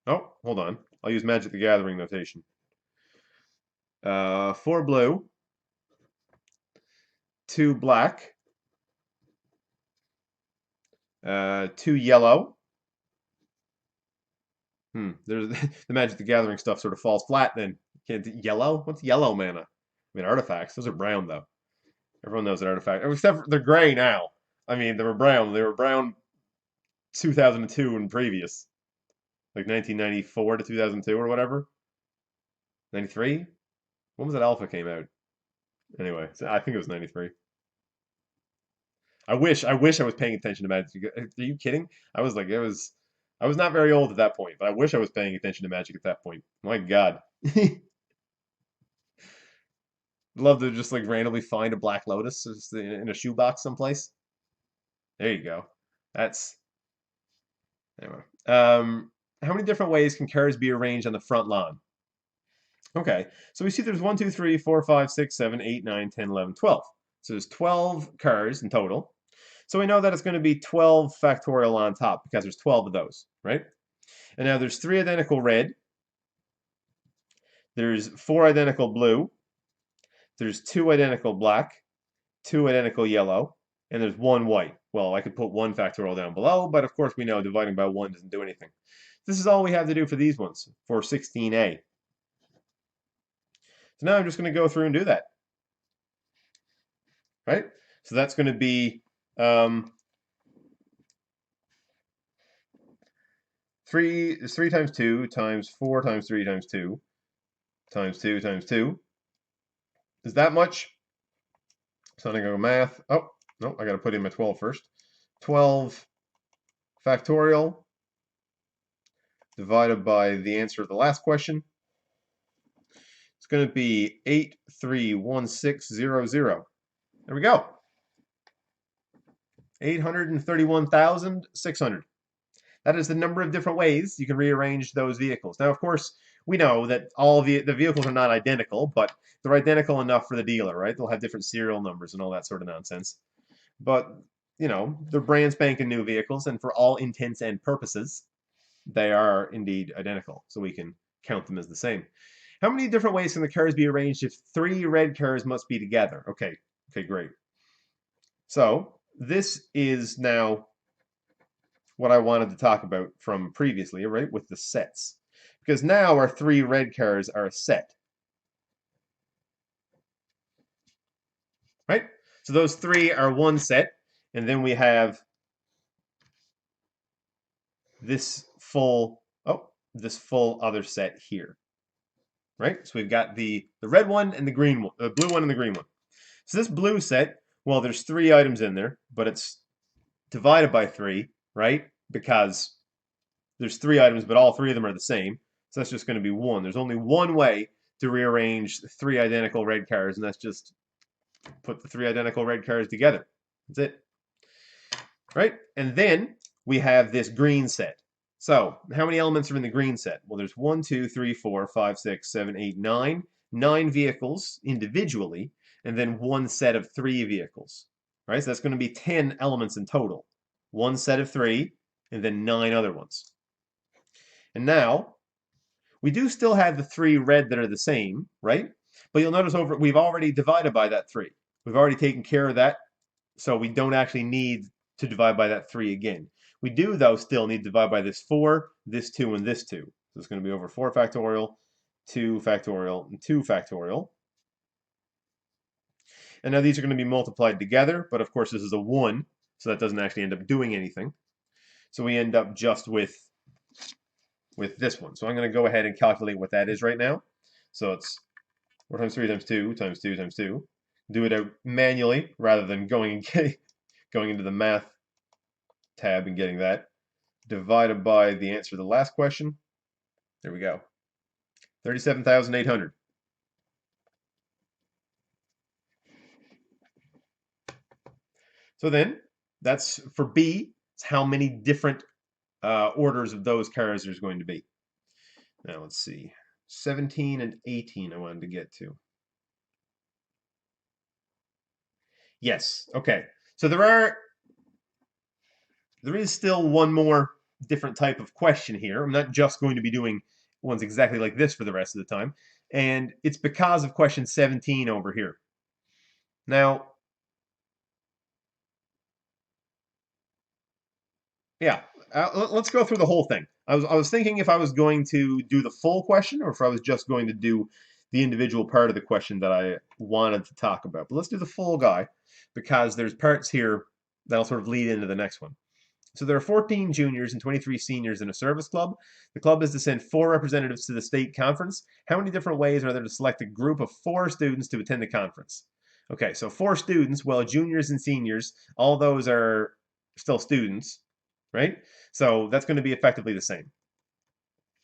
Oh, hold on. I'll use Magic the Gathering notation. 4 blue. 2 black. 2 yellow. There's the Magic the Gathering stuff sort of falls flat then. Can't yellow? What's yellow mana? I mean, artifacts. Those are brown though. Everyone knows an artifact, except for they're gray now. I mean, they were brown. They were brown 2002 and previous, like 1994 to 2002 or whatever. 93. When was that alpha came out? Anyway, so I think it was 93. I wish I was paying attention to Magic. Are you kidding? I was not very old at that point, but I wish I was paying attention to Magic at that point. My God. Love to just like randomly find a Black Lotus just in a shoebox someplace. There you go. That's anyway. How many different ways can cars be arranged on the front lawn? Okay, so we see there's 1, 2, 3, 4, 5, 6, 7, 8, 9, 10, 11, 12. So there's 12 cars in total. So we know that it's going to be 12 factorial on top because there's 12 of those, right? And now there's 3 identical red. There's 4 identical blue. There's 2 identical black, 2 identical yellow, and there's 1 white. Well, I could put 1 factorial down below, but of course we know dividing by 1 doesn't do anything. This is all we have to do for these ones, for 16A. So now I'm just going to go through and do that. Right? So that's going to be 3 is 3 times 2 times 4 times 3 times 2 times 2 times 2. Is that much? So I'm going to go math. Oh, no, I got to put in my 12 first. 12 factorial divided by the answer of the last question. It's going to be 831600. There we go. 831,600. That is the number of different ways you can rearrange those vehicles. Now, of course, we know that all the vehicles are not identical, but they're identical enough for the dealer, right? They'll have different serial numbers and all that sort of nonsense. But, they're brand spanking new vehicles, and for all intents and purposes, they are indeed identical. So we can count them as the same. How many different ways can the cars be arranged if 3 red cars must be together? Okay, great. So this is now what I wanted to talk about from previously, right, with the sets. Because now our 3 red cars are a set. right? So those three are one set, and then we have this full, oh, this full other set here, right? So we've got the red one and the green one, the blue one and the green one. So this blue set, well, there's three items in there, but it's divided by three, right? Because there's three items, but all three of them are the same. So that's just going to be one. There's only one way to rearrange three identical red cars, and that's just put the three identical red cars together. That's it. Right? And then we have this green set. So how many elements are in the green set? Well, there's 1, 2, 3, 4, 5, 6, 7, 8, 9. 9 vehicles individually, and then one set of three vehicles. Right? So that's going to be 10 elements in total. One set of three, and then 9 other ones. And now, we do still have the three red that are the same, right? But you'll notice we've already divided by that 3. We've already taken care of that, so we don't actually need to divide by that 3 again. We do, though, still need to divide by this 4, this 2, and this 2. So it's going to be over 4 factorial, 2 factorial, and 2 factorial. And now these are going to be multiplied together, but of course this is a 1, so that doesn't actually end up doing anything. So we end up just with this one. So I'm going to go ahead and calculate what that is right now. So it's 4 times 3 times 2 times 2 times 2. Do it out manually rather than going into the math tab and getting that. Divided by the answer to the last question. There we go. 37,800. So then, that's for B. It's how many different orders of those cars there's going to be. Now let's see. 17 and 18 I wanted to get to. Yes, okay. So there is still one more different type of question here. I'm not just going to be doing ones exactly like this for the rest of the time. And it's because of question 17 over here. Now, yeah, let's go through the whole thing. I was thinking if I was going to do the full question or if I was just going to do the individual part of the question that I wanted to talk about. But let's do the full guy because there's parts here that'll sort of lead into the next one. So there are 14 juniors and 23 seniors in a service club. The club is to send 4 representatives to the state conference. How many different ways are there to select a group of 4 students to attend the conference? Okay, so 4 students, well, juniors and seniors, all those are still students, right? So that's going to be effectively the same.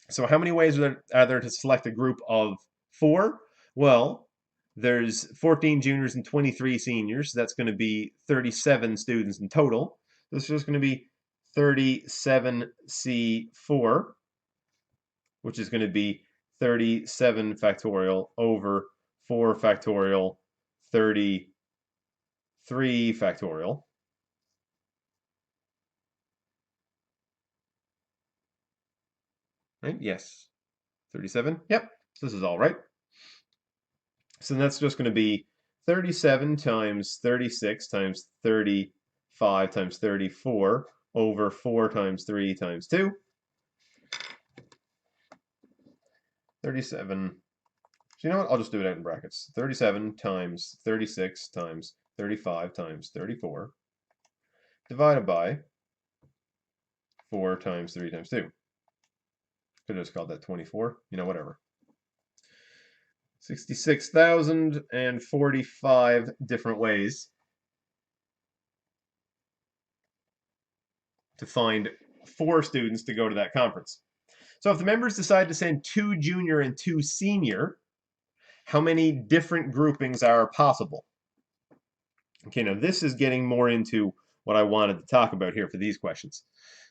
So how many ways are there to select a group of 4? Well, there's 14 juniors and 23 seniors. So that's going to be 37 students in total. This is just going to be 37C4, which is going to be 37 factorial over 4 factorial 33 factorial. Right? Yes. 37? Yep. So this is all right. So that's just going to be 37 times 36 times 35 times 34 over 4 times 3 times 2. 37. So you know what? I'll just do it out in brackets. 37 times 36 times 35 times 34 divided by 4 times 3 times 2. Could have just called that 24. You know, whatever. 66,045 different ways to find 4 students to go to that conference. So if the members decide to send 2 junior and 2 senior, how many different groupings are possible? Okay, now this is getting more into what I wanted to talk about here for these questions.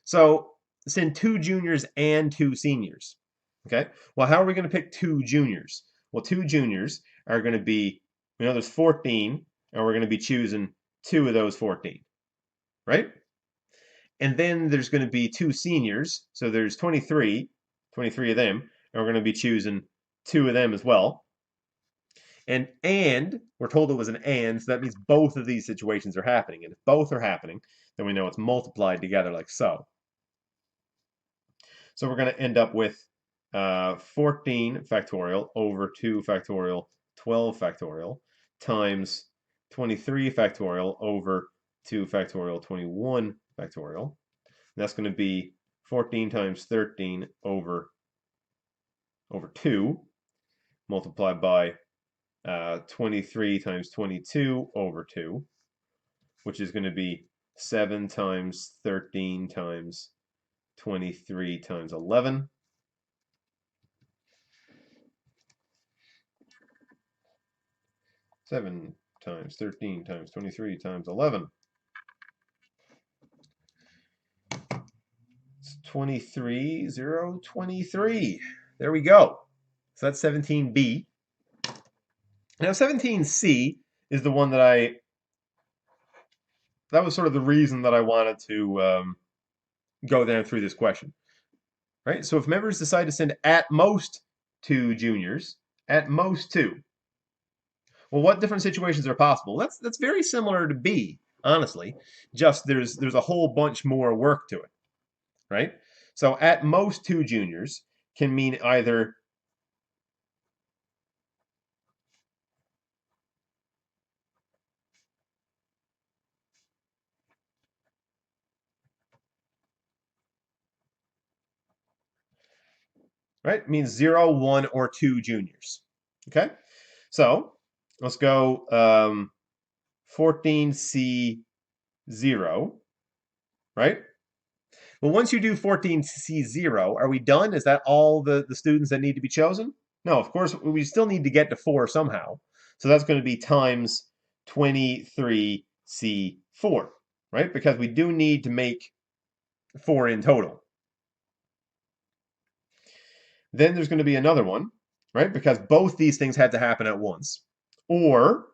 So send 2 juniors and 2 seniors. Okay, well, how are we going to pick 2 juniors? Well, 2 juniors are going to be, we know there's 14, and we're going to be choosing 2 of those 14, right? And then there's going to be 2 seniors, so there's 23 of them, and we're going to be choosing 2 of them as well. And we're told it was an and, so that means both of these situations are happening. And if both are happening, then we know it's multiplied together like so. So we're going to end up with 14 factorial over 2 factorial 12 factorial times 23 factorial over 2 factorial 21 factorial. And that's going to be 14 times 13 over 2 multiplied by 23 times 22 over 2, which is going to be 7 times 13 times 23 times 11. Seven times 13 times 23 times 11. It's 23, 0, 23. There we go. So that's 17B. Now 17C is the one that was sort of the reason that I wanted to go down through this question. Right? So if members decide to send at most 2 juniors, at most 2, well, what different situations are possible? That's very similar to B, honestly. Just there's a whole bunch more work to it, right? So at most 2 juniors can mean either right? It means 0, 1, or 2 juniors. Okay? So let's go 14C0, right? Well, once you do 14C0, are we done? Is that all the students that need to be chosen? No, of course, we still need to get to 4 somehow. So that's going to be times 23C4, right? Because we do need to make 4 in total. Then there's going to be another one, right? Because both these things had to happen at once. Or,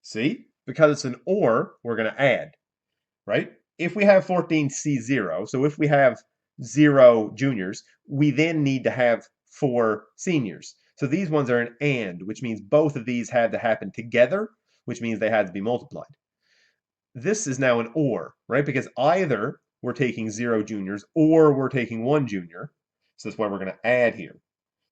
see? Because it's an or, we're going to add, right? If we have 14C0, so if we have 0 juniors, we then need to have 4 seniors. So these ones are an and, which means both of these had to happen together, which means they had to be multiplied. This is now an or, right? Because either we're taking 0 juniors or we're taking 1 junior. So that's why we're going to add here.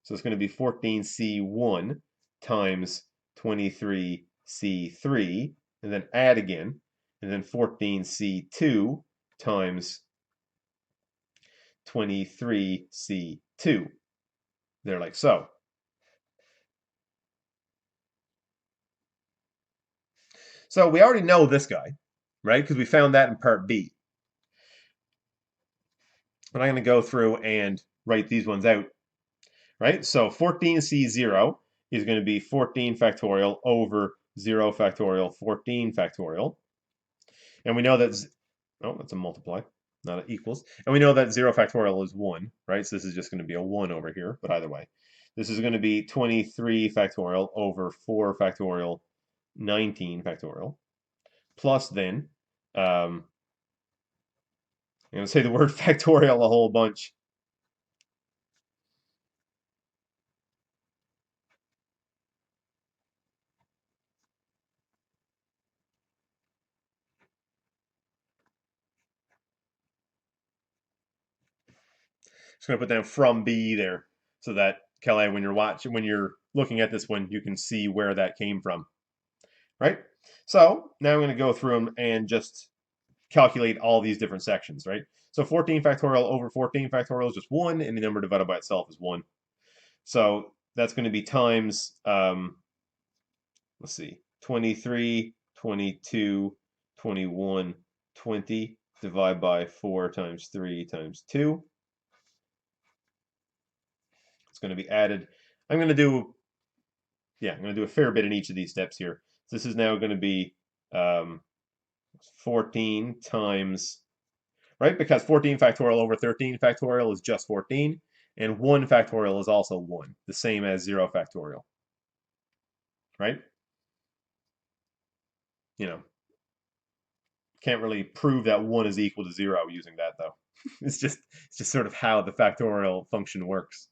So it's going to be 14C1 times 23C3, and then add again, and then 14C2 times 23C2. They're like so. So we already know this guy, right? Because we found that in part B. And I'm going to go through and write these ones out, right? So 14C0 is going to be 14 factorial over 0 factorial 14 factorial. And we know that, oh, that's a multiply, not an equals. And we know that 0 factorial is 1, right? So this is just going to be a 1 over here, but either way. This is going to be 23 factorial over 4 factorial 19 factorial. Plus then, I'm going to say the word factorial a whole bunch. Just going to put down from B there so that, Kelly, when you're looking at this one, you can see where that came from, right? So now I'm going to go through them and just calculate all these different sections, right? So 14 factorial over 14 factorial is just 1, and the number divided by itself is 1. So that's going to be times, let's see, 23, 22, 21, 20, divide by 4 times 3 times 2. It's going to be added. I'm going to do a fair bit in each of these steps here. So this is now going to be 14 times, right? Because 14 factorial over 13 factorial is just 14, and 1 factorial is also 1, the same as 0 factorial, right? You know, can't really prove that 1 is equal to 0 using that, though. It's just sort of how the factorial function works.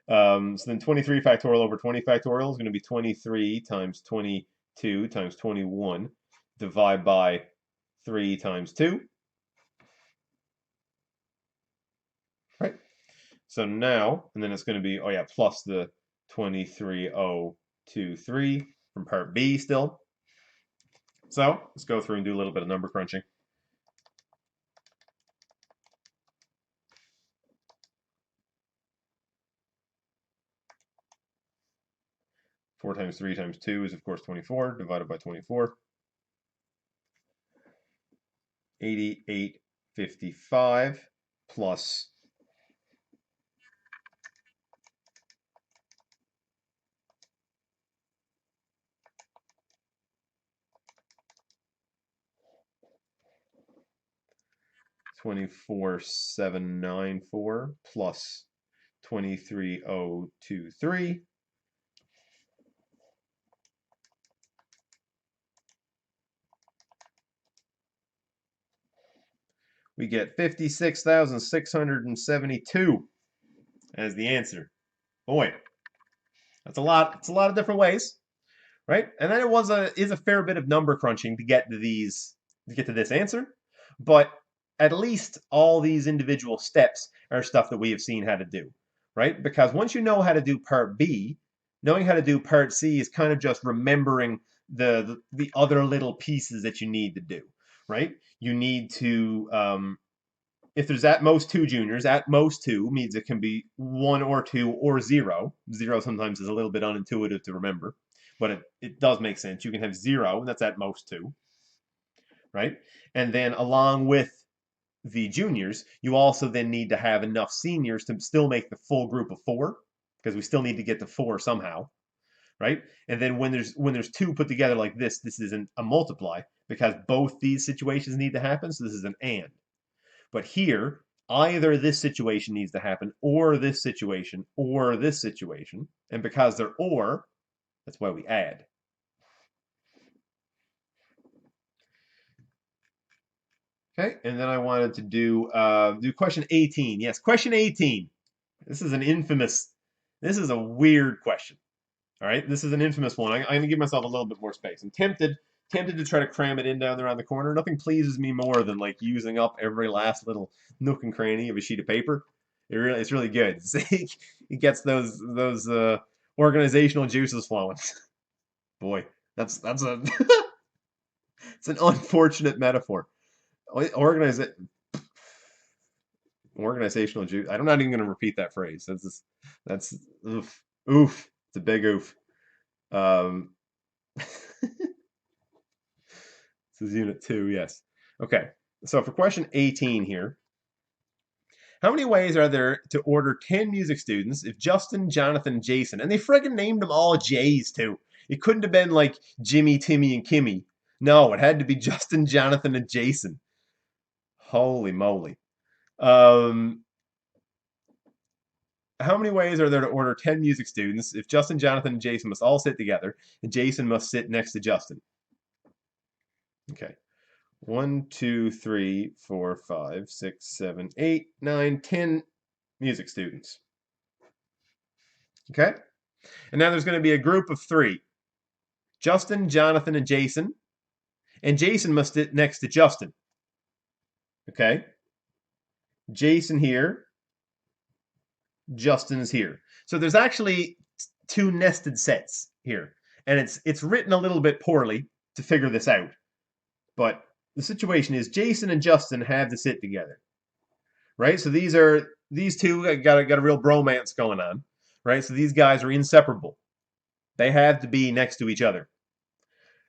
So then 23 factorial over 20 factorial is going to be 23 times 22 times 21, divide by 3 times 2. Right? So now, and then it's going to be, oh yeah, plus the 2302 2, 3 from part B still. So let's go through and do a little bit of number crunching. 4 times 3 times 2 is, of course, 24, divided by 24. 8855 plus 24794 plus 23023. We get 56,672 as the answer. Boy, that's a lot. It's a lot of different ways, right? And then it is a fair bit of number crunching to get to this answer, but at least all these individual steps are stuff that we have seen how to do, right? Because once you know how to do part B, knowing how to do part C is kind of just remembering the other little pieces that you need to do, right? You need to if there's at most two juniors, at most two means it can be one or two or zero. Zero sometimes is a little bit unintuitive to remember, but it does make sense. You can have zero, and that's at most two, right? And then along with the juniors, you also then need to have enough seniors to still make the full group of four, because we still need to get to four somehow, right? And then when there's two put together like this isn't a multiply because both these situations need to happen. So this is an and. But here, either this situation needs to happen, or this situation, or this situation. And because they're or, that's why we add. Okay, and then I wanted to do question 18. Yes, question 18. This is a weird question. All right, this is an infamous one. I'm going to give myself a little bit more space. I'm tempted to try to cram it in down there on the corner. Nothing pleases me more than like using up every last little nook and cranny of a sheet of paper. It's really good. It gets those organizational juices flowing. Boy, that's a it's an unfortunate metaphor. Organizational juice. I'm not even going to repeat that phrase. That's oof. Oof. It's a big oof. This is unit 2, yes. Okay, so for question 18 here, how many ways are there to order 10 music students if Justin, Jonathan, and Jason, and they friggin' named them all J's too. It couldn't have been like Jimmy, Timmy, and Kimmy. No, it had to be Justin, Jonathan, and Jason. Holy moly. How many ways are there to order 10 music students if Justin, Jonathan, and Jason must all sit together, and Jason must sit next to Justin? Okay. 1, 2, 3, 4, 5, 6, 7, 8, 9, 10 music students. Okay? And now there's going to be a group of 3. Justin, Jonathan, and Jason. And Jason must sit next to Justin. Okay? Jason here. Justin's here. So there's actually 2 nested sets here. And it's written a little bit poorly to figure this out. But the situation is Jason and Justin have to sit together, right? So these two got a real bromance going on, right? So these guys are inseparable. They have to be next to each other,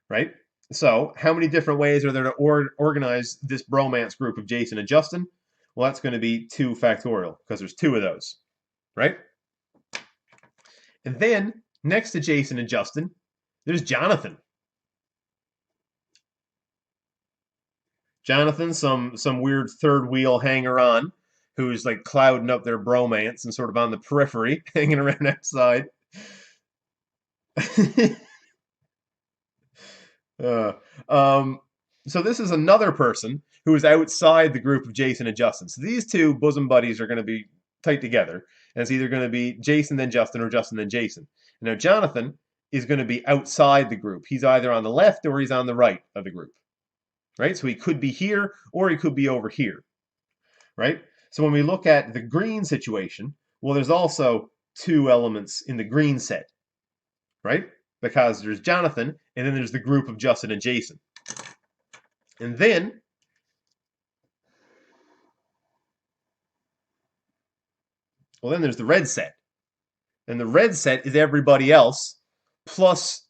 right? So how many different ways are there to organize this bromance group of Jason and Justin? Well, that's going to be 2 factorial because there's 2 of those, right? And then next to Jason and Justin, there's Jonathan. Jonathan, some weird third wheel hanger on, who's like clouding up their bromance and sort of on the periphery, hanging around outside. uh, so this is another person who is outside the group of Jason and Justin. So these 2 bosom buddies are going to be tight together, and it's either going to be Jason then Justin or Justin then Jason. And now Jonathan is going to be outside the group. He's either on the left or he's on the right of the group. Right? So he could be here or he could be over here, right? So when we look at the green situation, well, there's also 2 elements in the green set, right? because there's Jonathan, and then there's the group of Justin and Jason. And then, well, then there's the red set. And the red set is everybody else, plus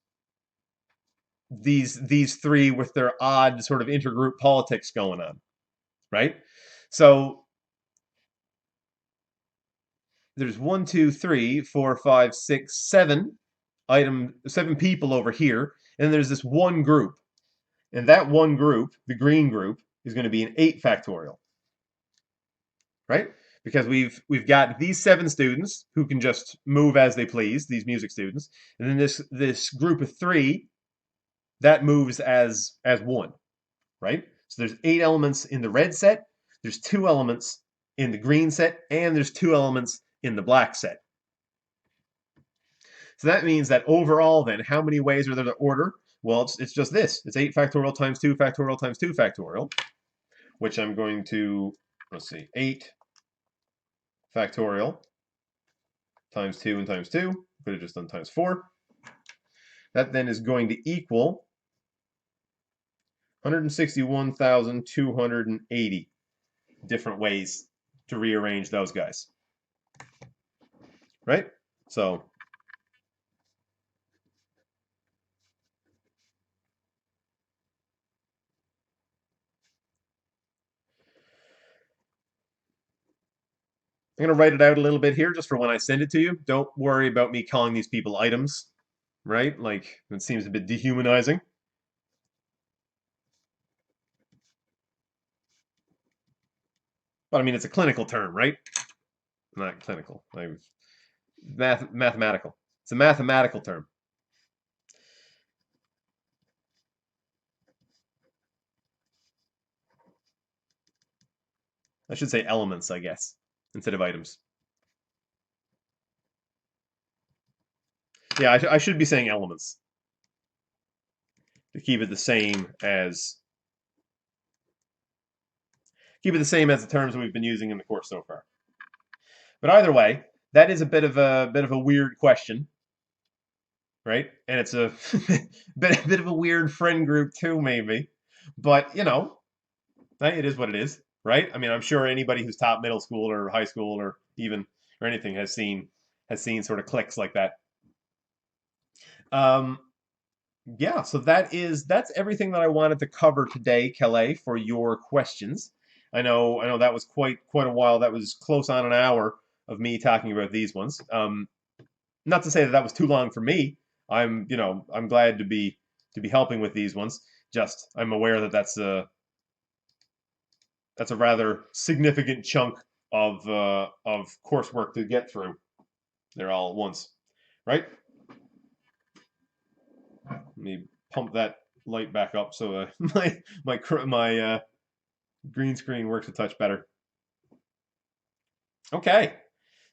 these three with their odd sort of intergroup politics going on, right? So there's 1, 2, 3, 4, 5, 6, 7 7 people over here, and then there's this one group, and that one group, the green group, is going to be an 8 factorial, right? Because we've got these 7 students who can just move as they please, these music students, and then this group of 3 that moves as 1, right? So there's 8 elements in the red set, there's 2 elements in the green set, and there's 2 elements in the black set. So that means that overall then, how many ways are there to order? Well, it's just this. It's 8 factorial times 2 factorial times 2 factorial, which I'm going to, let's see, 8 factorial times 2 and times 2. Could have just done times 4. That then is going to equal 161,280 different ways to rearrange those guys. Right? So I'm going to write it out a little bit here just for when I send it to you. Don't worry about me calling these people items, right? Like, it seems a bit dehumanizing. But I mean, it's a clinical term, right? Not clinical. Mathematical. It's a mathematical term. I should say elements, I guess, instead of items. Yeah, I should be saying elements to keep it the same as the terms we've been using in the course so far. But either way, that is a bit of a weird question, right? And it's a bit of a weird friend group too, maybe. But you know, it is what it is, right? I mean, I'm sure anybody who's taught middle school or high school or even or anything has seen sort of cliques like that. Um, yeah, so that's everything that I wanted to cover today, Kelly, for your questions. I know that was quite a while. That was close on an hour of me talking about these ones. Not to say that that was too long for me. I'm glad to be helping with these ones. Just I'm aware that that's a rather significant chunk of coursework to get through. They're all at once, right? Let me pump that light back up so my green screen works a touch better. Okay,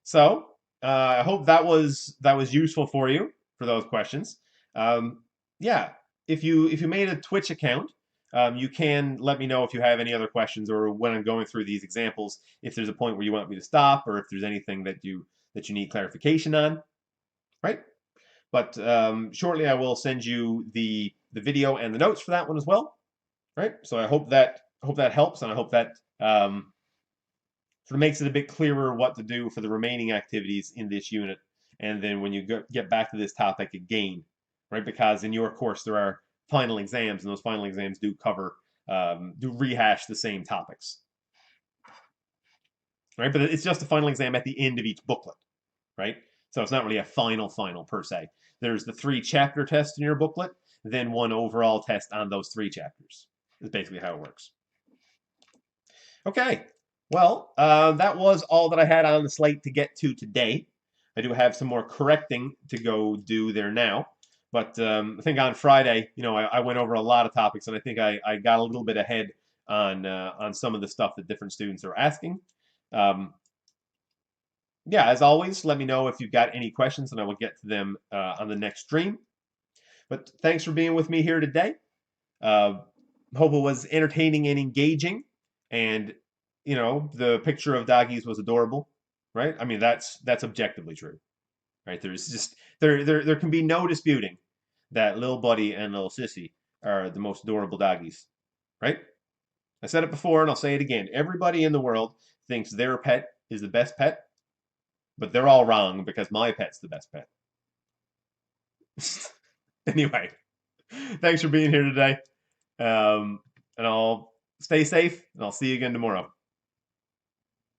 so I hope that was useful for you for those questions. Yeah, if you made a Twitch account, you can let me know if you have any other questions or when I'm going through these examples, if there's a point where you want me to stop or if there's anything that you need clarification on, right? But shortly I will send you the video and the notes for that one as well, right? So I hope that helps, and I hope that sort of makes it a bit clearer what to do for the remaining activities in this unit, and then when you get back to this topic again, right? Because in your course there are final exams, and those final exams do cover do rehash the same topics, right? But it's just a final exam at the end of each booklet, right? So it's not really a final per se. There's the 3 chapter tests in your booklet, then 1 overall test on those 3 chapters. Is basically how it works. Okay, well, that was all that I had on the slate to get to today. I do have some more correcting to go do there now. But I think on Friday, I went over a lot of topics, and I think I got a little bit ahead on some of the stuff that different students are asking. Yeah, as always, let me know if you've got any questions, and I will get to them on the next stream. But thanks for being with me here today. Hope it was entertaining and engaging, and the picture of doggies was adorable, right? I mean, that's objectively true, right? There's just there can be no disputing that Lil Buddy and Lil Sissy are the most adorable doggies, right? I said it before and I'll say it again. Everybody in the world thinks their pet is the best pet, but they're all wrong because my pet's the best pet. Anyway, thanks for being here today. And I'll stay safe and I'll see you again tomorrow.